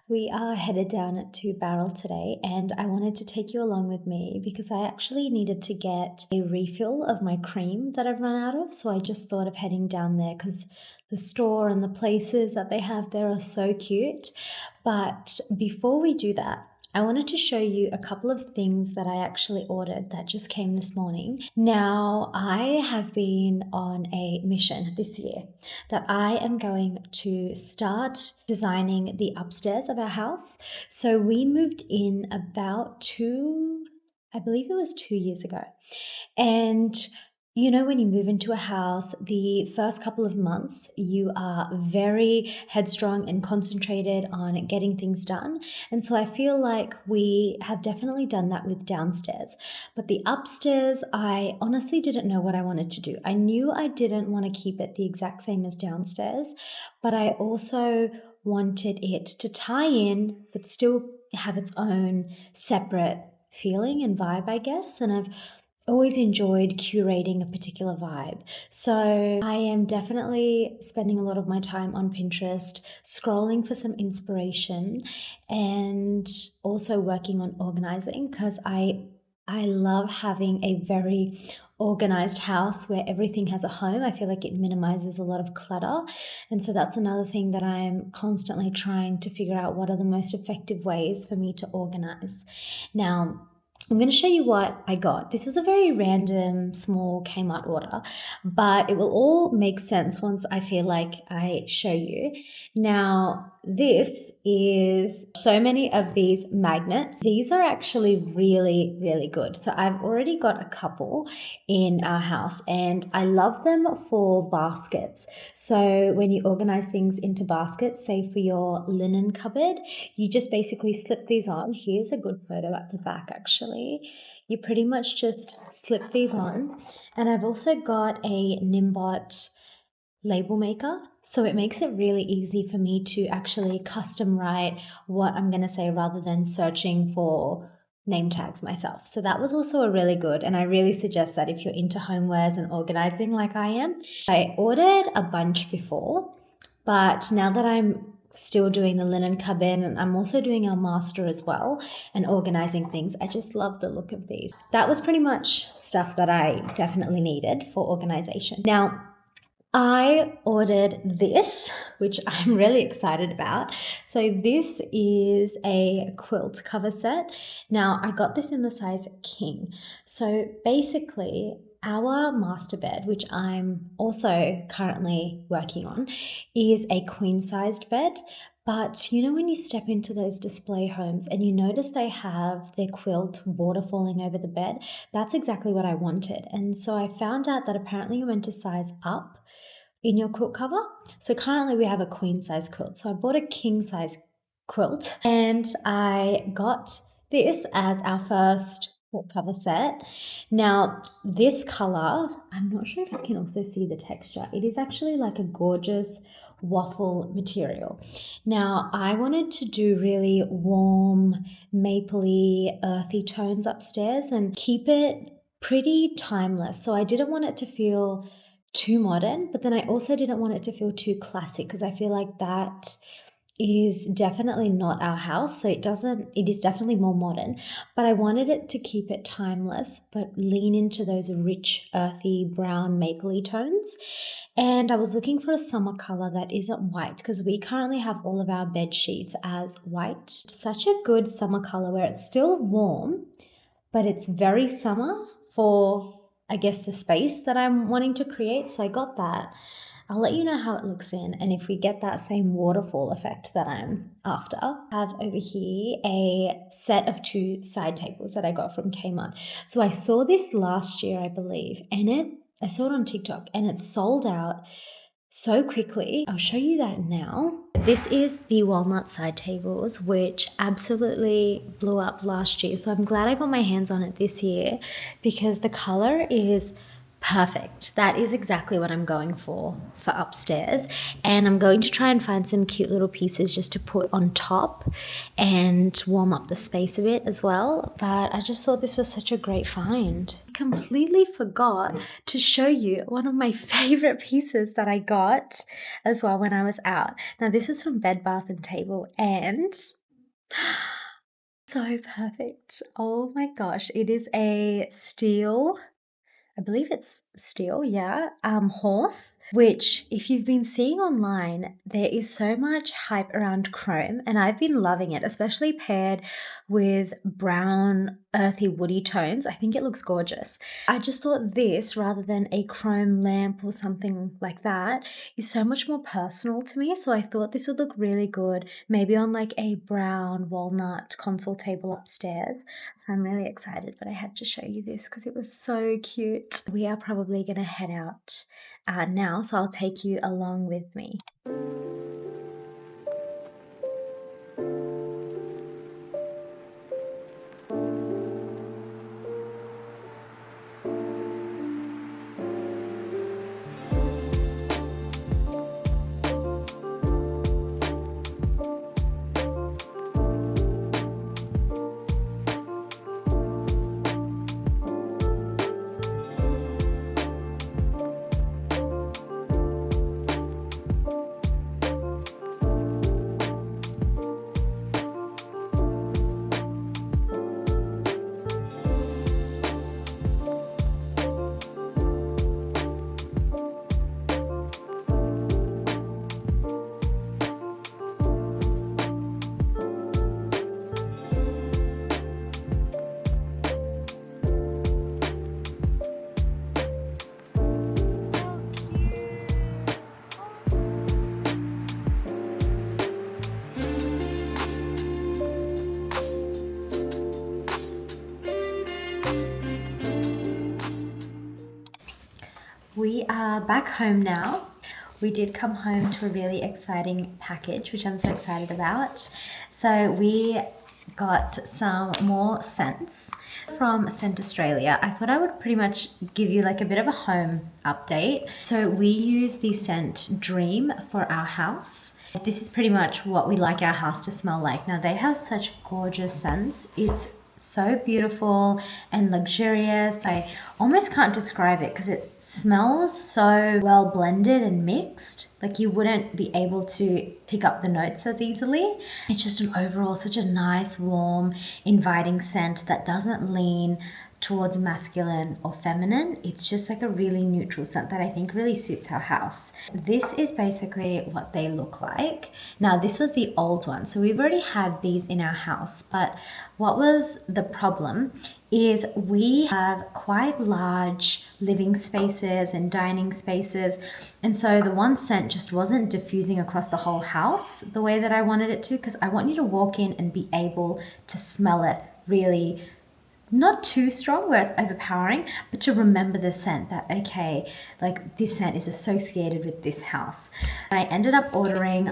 We are headed down to Barrel today, and I wanted to take you along with me because I actually needed to get a refill of my cream that I've run out of. So I just thought of heading down there because the store and the places that they have there are so cute. But before we do that, I wanted to show you a couple of things that I actually ordered that just came this morning. Now, I have been on a mission this year that I am going to start designing the upstairs of our house. So we moved in about I believe it was 2 years ago. And you know, when you move into a house, the first couple of months, you are very headstrong and concentrated on getting things done. And so I feel like we have definitely done that with downstairs. But the upstairs, I honestly didn't know what I wanted to do. I knew I didn't want to keep it the exact same as downstairs, but I also wanted it to tie in, but still have its own separate feeling and vibe, I guess. And I've always enjoyed curating a particular vibe. So I am definitely spending a lot of my time on Pinterest, scrolling for some inspiration, and also working on organizing because I love having a very organized house where everything has a home. I feel like it minimizes a lot of clutter. And so that's another thing that I'm constantly trying to figure out what are the most effective ways for me to organize. Now, I'm going to show you what I got. This was a very random, small Kmart order, but it will all make sense once I feel like I show you. Now, this is so many of these magnets. These are actually really, really good. So I've already got a couple in our house and I love them for baskets. So when you organize things into baskets, say for your linen cupboard, you just basically slip these on. Here's a good photo at the back, actually. You pretty much just slip these on. And I've also got a Nimbot label maker. So it makes it really easy for me to actually custom write what I'm going to say rather than searching for name tags myself. So that was also a really good, and I really suggest that if you're into homewares and organizing like I am. I ordered a bunch before, but now that I'm still doing the linen cupboard and I'm also doing our master as well and organizing things, I just love the look of these. That was pretty much stuff that I definitely needed for organization. Now, I ordered this, which I'm really excited about. So this is a quilt cover set. Now, I got this in the size king. So basically, our master bed, which I'm also currently working on, is a queen-sized bed. But you know when you step into those display homes and you notice they have their quilt border falling over the bed, that's exactly what I wanted. And so I found out that apparently you're meant to size up in your quilt cover. So currently we have a queen size quilt. So I bought a king size quilt and I got this as our first quilt cover set. Now, this color, I'm not sure if you can also see the texture. It is actually like a gorgeous waffle material. Now, I wanted to do really warm, mapley, earthy tones upstairs and keep it pretty timeless. So I didn't want it to feel too modern, but then I also didn't want it to feel too classic because I feel like that is definitely not our house. So it is definitely more modern, but I wanted it to keep it timeless, but lean into those rich, earthy, brown, mapley tones. And I was looking for a summer color that isn't white because we currently have all of our bed sheets as white. Such a good summer color where it's still warm, but it's very summer for, I guess, the space that I'm wanting to create. So I got that. I'll let you know how it looks in and if we get that same waterfall effect that I'm after. I have over here a set of 2 side tables that I got from Kmart. So I saw this last year, I believe, and I saw it on TikTok and it sold out so quickly. I'll show you that now. This is the walnut side tables, which absolutely blew up last year. So I'm glad I got my hands on it this year because the color is Perfect. That is exactly what I'm going for upstairs. And I'm going to try and find some cute little pieces just to put on top and warm up the space a bit as well. But I just thought this was such a great find. I completely forgot to show you one of my favorite pieces that I got as well when I was out. Now this was from Bed Bath and Table and so perfect. Oh my gosh, it is a steel, I believe it's steel, yeah, horse, which if you've been seeing online, there is so much hype around chrome and I've been loving it, especially paired with brown, earthy, woody tones. I think it looks gorgeous. I just thought this, rather than a chrome lamp or something like that, is so much more personal to me. So I thought this would look really good, maybe on like a brown walnut console table upstairs. So I'm really excited, but I had to show you this because it was so cute. We are probably going to head out now, so I'll take you along with me. We are back home now. We did come home to a really exciting package, which I'm so excited about. So we got some more scents from Scent Australia. I thought I would pretty much give you like a bit of a home update. So we use the scent Dream for our house. This is pretty much what we like our house to smell like. Now they have such gorgeous scents. It's so beautiful and luxurious. I almost can't describe it because it smells so well blended and mixed. Like you wouldn't be able to pick up the notes as easily. It's just an overall such a nice, warm, inviting scent that doesn't lean towards masculine or feminine. It's just like a really neutral scent that I think really suits our house. This is basically what they look like. Now this was the old one, so we've already had these in our house, but what was the problem is we have quite large living spaces and dining spaces, and so the one scent just wasn't diffusing across the whole house the way that I wanted it to, because I want you to walk in and be able to smell it really, not too strong where it's overpowering, but to remember the scent that, okay, like this scent is associated with this house. I ended up ordering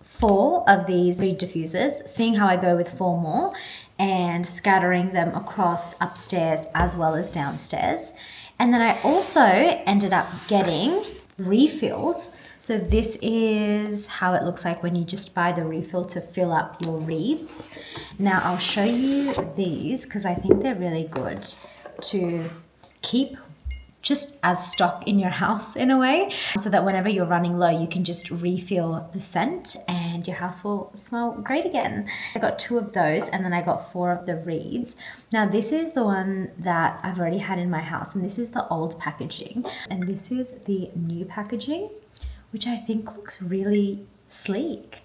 4 of these weed diffusers, seeing how I go with 4 more, and scattering them across upstairs as well as downstairs. And then I also ended up getting refills. So this is how it looks like when you just buy the refill to fill up your reeds. Now I'll show you these because I think they're really good to keep just as stock in your house in a way, so that whenever you're running low, you can just refill the scent and your house will smell great again. I got 2 of those and then I got 4 of the reeds. Now this is the one that I've already had in my house, and this is the old packaging, and this is the new packaging, which I think looks really sleek.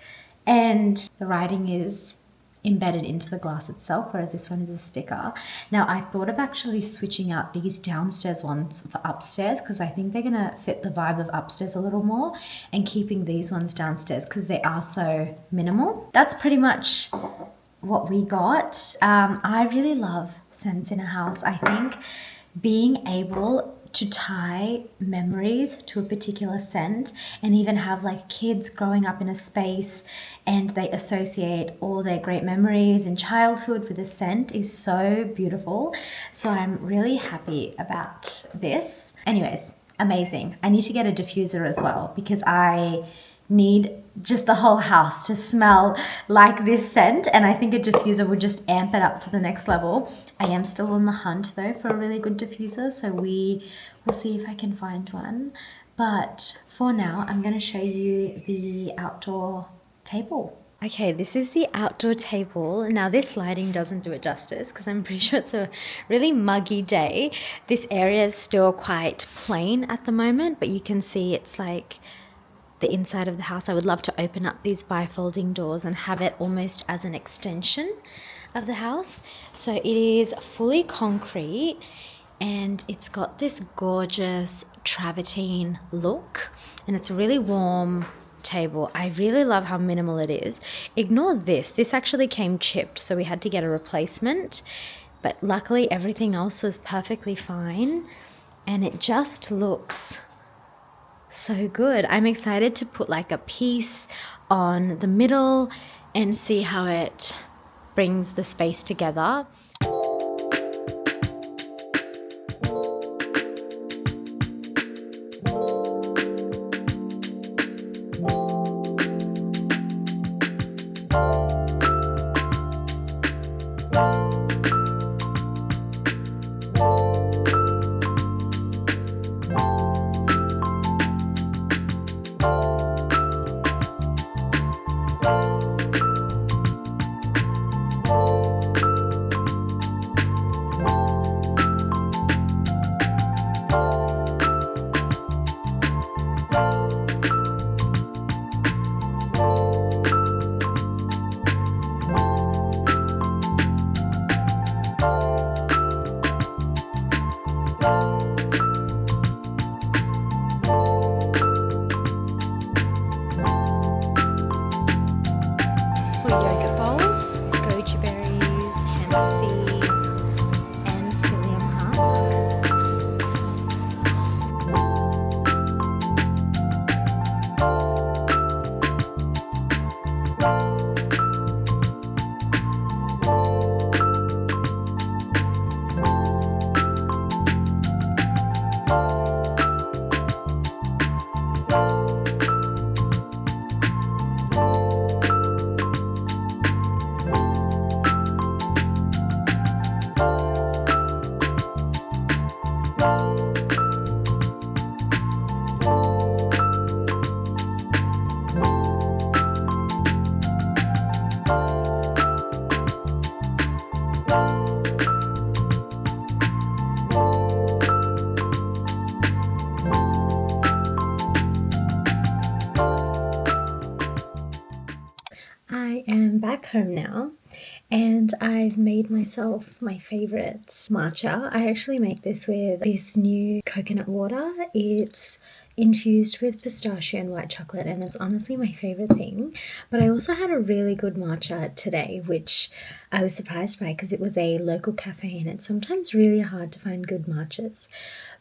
And the writing is embedded into the glass itself, whereas this one is a sticker. Now I thought of actually switching out these downstairs ones for upstairs because I think they're gonna fit the vibe of upstairs a little more, and keeping these ones downstairs because they are so minimal. That's pretty much what we got. I really love scents in a house. I think being able to tie memories to a particular scent, and even have like kids growing up in a space and they associate all their great memories in childhood with a scent, is so beautiful. So I'm really happy about this. Anyways, amazing. I need to get a diffuser as well because I need just the whole house to smell like this scent, and I think a diffuser would just amp it up to the next level. I am still on the hunt though for a really good diffuser, so we will see if I can find one. But for now, I'm going to show you the outdoor table. Okay, this is the outdoor table. Now this lighting doesn't do it justice because I'm pretty sure it's a really muggy day. This area is still quite plain at the moment, but you can see it's like the inside of the house. I would love to open up these bifolding doors and have it almost as an extension of the house. So it is fully concrete and it's got this gorgeous travertine look, and it's a really warm table. I really love how minimal it is. Ignore this. This actually came chipped, so we had to get a replacement, but luckily everything else was perfectly fine, and it just looks so good. I'm excited to put like a piece on the middle and see how it brings the space together. For yogurt bowls, goji berries, hemp seeds, and psyllium husk. I am back home now and I've made myself my favorite matcha. I actually make this with this new coconut water. It's infused with pistachio and white chocolate, and it's honestly my favorite thing. But I also had a really good matcha today, which I was surprised by because it was a local cafe and it's sometimes really hard to find good matchas.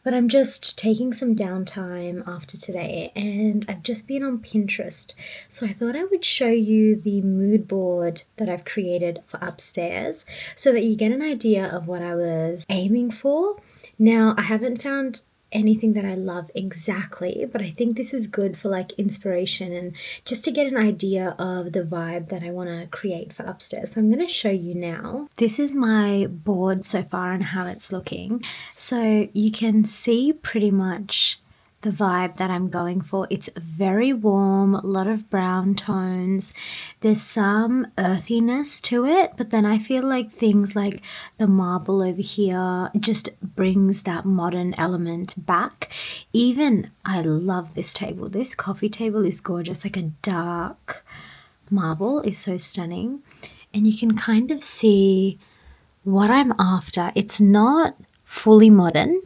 But I'm just taking some downtime after today and I've just been on Pinterest. So I thought I would show you the mood board that I've created for upstairs so that you get an idea of what I was aiming for. Now, I haven't found anything that I love exactly, but I think this is good for like inspiration and just to get an idea of the vibe that I want to create for upstairs. So I'm going to show you now. This is my board so far and how it's looking. So you can see pretty much the vibe that I'm going for. It's very warm, a lot of brown tones. There's some earthiness to it, but then I feel like things like the marble over here just brings that modern element back. Even I love this table. This coffee table is gorgeous, like a dark marble is so stunning. And you can kind of see what I'm after. It's not fully modern,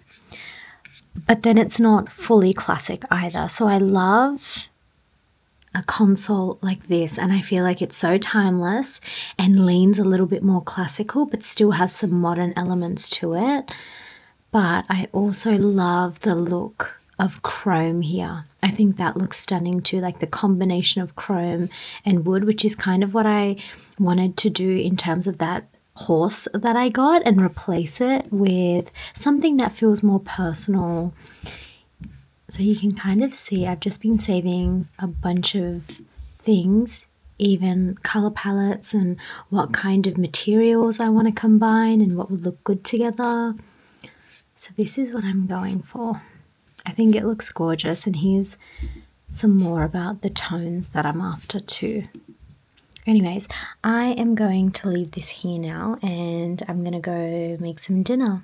but then it's not fully classic either. So I love a console like this, and I feel like it's so timeless and leans a little bit more classical but still has some modern elements to it. But I also love the look of chrome here. I think that looks stunning too, like the combination of chrome and wood, which is kind of what I wanted to do in terms of that horse that I got and replace it with something that feels more personal. So you can kind of see I've just been saving a bunch of things, even color palettes and what kind of materials I want to combine and what would look good together. So this is what I'm going for. I think it looks gorgeous, and here's some more about the tones that I'm after too. Anyways, I am going to leave this here now and I'm going to go make some dinner.